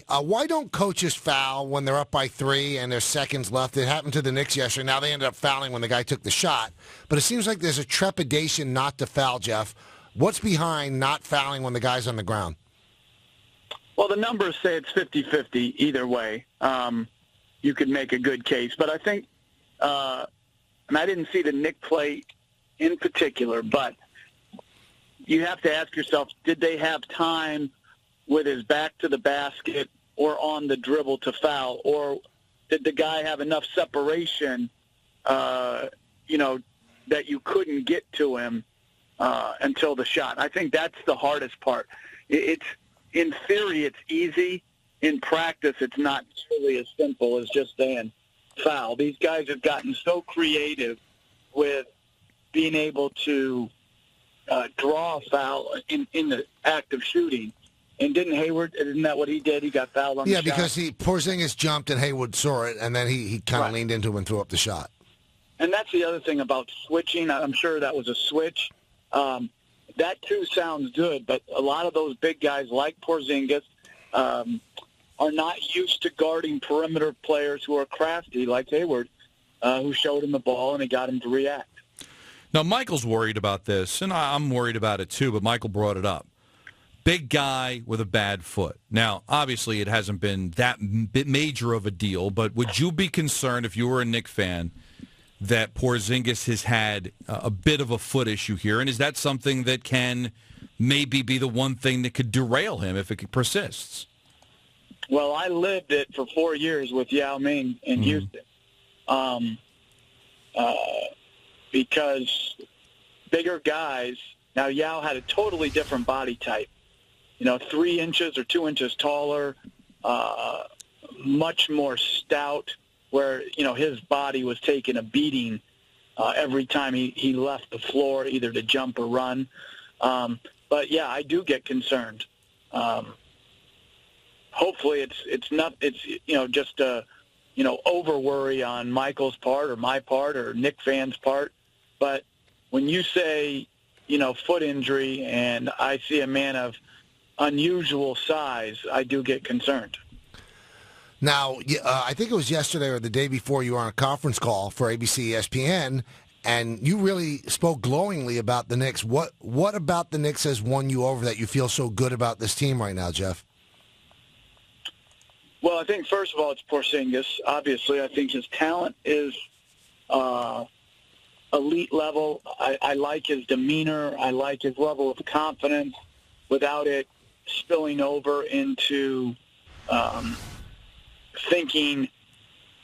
why don't coaches foul when they're up by 3 and there's seconds left? It happened to the Knicks yesterday. Now they ended up fouling when the guy took the shot. But it seems like there's a trepidation not to foul, Jeff. What's behind not fouling when the guy's on the ground? Well, the numbers say it's 50-50 either way. You could make a good case. But I think, and I didn't see the Knick play in particular, but you have to ask yourself, did they have time with his back to the basket or on the dribble to foul? Or did the guy have enough separation, that you couldn't get to him until the shot? I think that's the hardest part. It's in theory, it's easy. In practice, it's not really as simple as just saying foul. These guys have gotten so creative with being able to draw a foul in the act of shooting. And isn't that what he did? He got fouled on the shot? Yeah, because Porzingis jumped and Hayward saw it, and then he kind of leaned into him and threw up the shot. And that's the other thing about switching. I'm sure that was a switch. That, too, sounds good, but a lot of those big guys like Porzingis are not used to guarding perimeter players who are crafty like Hayward, who showed him the ball and it got him to react. Now, Michael's worried about this, and I'm worried about it too, but Michael brought it up. Big guy with a bad foot. Now, obviously, it hasn't been that major of a deal, but would you be concerned if you were a Knicks fan that Porzingis has had a bit of a foot issue here? And is that something that can maybe be the one thing that could derail him if it persists? Well, I lived it for 4 years with Yao Ming in Houston. Because bigger guys, now Yao had a totally different body type. 3 inches or 2 inches taller, much more stout, where, his body was taking a beating every time he left the floor, either to jump or run. But, yeah, I do get concerned. Hopefully it's just a, over worry on Michael's part or my part or Knick fans' part. But when you say, foot injury and I see a man of unusual size, I do get concerned. Now, I think it was yesterday or the day before you were on a conference call for ABC ESPN, and you really spoke glowingly about the Knicks. What about the Knicks has won you over that you feel so good about this team right now, Jeff? Well, I think, first of all, it's Porzingis. Obviously, I think his talent is elite level. I like his demeanor. I like his level of confidence without it spilling over into thinking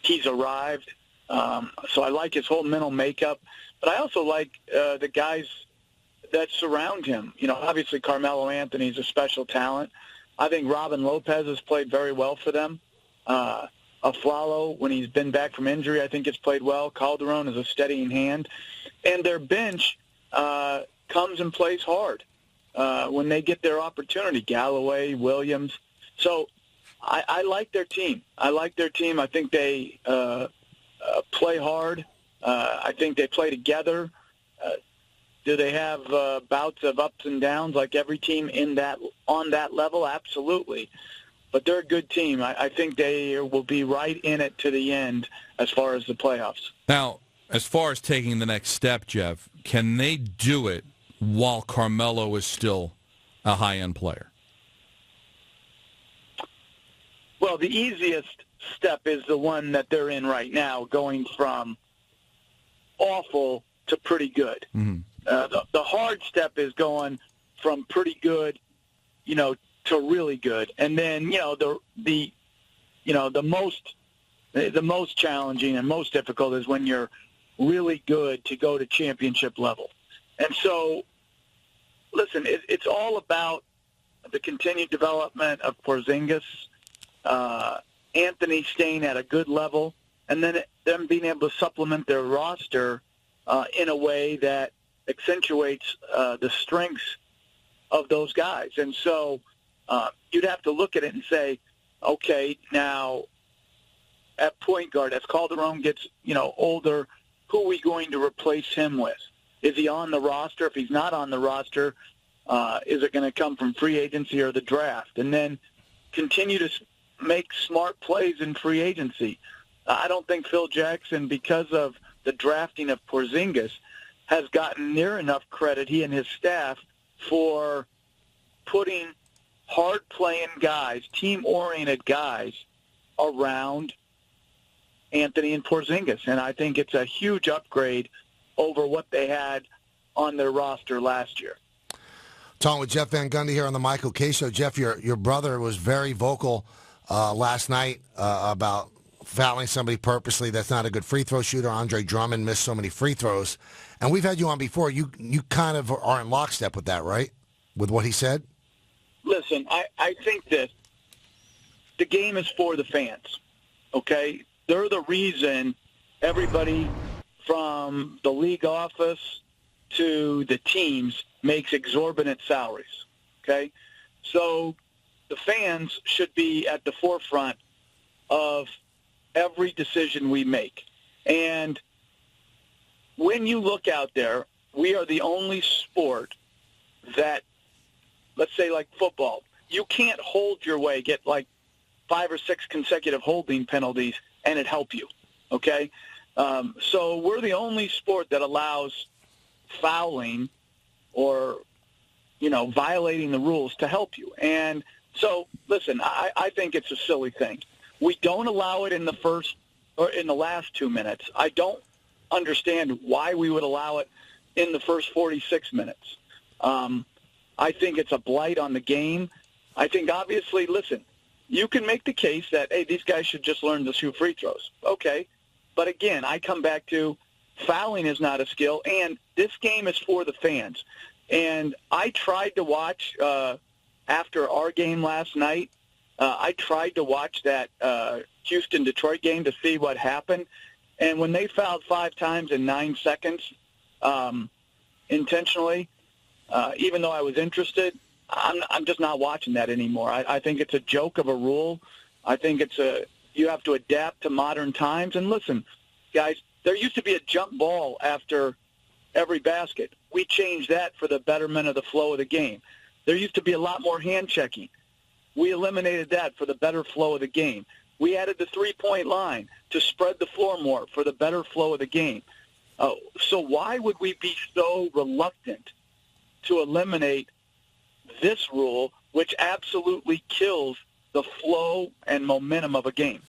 he's arrived. So I like his whole mental makeup. But I also like the guys that surround him. Obviously Carmelo Anthony's a special talent. I think Robin Lopez has played very well for them. Aflalo, when he's been back from injury, I think has played well. Calderon is a steadying hand. And their bench comes and plays hard when they get their opportunity. Galloway, Williams. So I like their team. I think they play hard. I think they play together. Do they have bouts of ups and downs like every team on that level? Absolutely. But they're a good team. I think they will be right in it to the end as far as the playoffs. Now, as far as taking the next step, Jeff, can they do it while Carmelo is still a high-end player? Well, the easiest step is the one that they're in right now, going from awful to pretty good. Mm-hmm. The hard step is going from pretty good, to really good, and then the most challenging and most difficult is when you're really good to go to championship level. And so, listen, it's all about the continued development of Porzingis, Anthony staying at a good level, and then them being able to supplement their roster in a way that accentuates the strengths of those guys. And so you'd have to look at it and say, okay, now at point guard, as Calderon gets older, who are we going to replace him with? Is he on the roster? If he's not on the roster, is it going to come from free agency or the draft? And then continue to make smart plays in free agency. I don't think Phil Jackson, because of the drafting of Porzingis, has gotten near enough credit, he and his staff, for putting hard-playing guys, team-oriented guys, around Anthony and Porzingis. And I think it's a huge upgrade over what they had on their roster last year. Talking with Jeff Van Gundy here on the Michael K. Show. Jeff, your brother was very vocal last night about fouling somebody purposely. That's not a good free throw shooter. Andre Drummond missed so many free throws. And we've had you on before. You kind of are in lockstep with that, right? With what he said? Listen, I think that the game is for the fans, okay? They're the reason everybody from the league office to the teams makes exorbitant salaries, okay? So the fans should be at the forefront of every decision we make. And when you look out there, we are the only sport that, let's say like football, you can't hold your way, get like 5 or 6 consecutive holding penalties, and it help you, okay? So we're the only sport that allows fouling or, violating the rules to help you. And so, listen, I think it's a silly thing. We don't allow it in the first or in the last 2 minutes. I don't understand why we would allow it in the first 46 minutes. I think it's a blight on the game. I think, obviously, listen, you can make the case that, hey, these guys should just learn to shoot free throws. Okay. But, again, I come back to fouling is not a skill, and this game is for the fans. And I tried to watch after our game last night, I tried to watch that Houston-Detroit game to see what happened. And when they fouled 5 times in 9 seconds intentionally, even though I was interested, I'm just not watching that anymore. I think it's a joke of a rule. I think you have to adapt to modern times. And listen, guys, there used to be a jump ball after every basket. We changed that for the betterment of the flow of the game. There used to be a lot more hand checking. We eliminated that for the better flow of the game. We added the three-point line to spread the floor more for the better flow of the game. So why would we be so reluctant to eliminate this rule, which absolutely kills the flow and momentum of a game?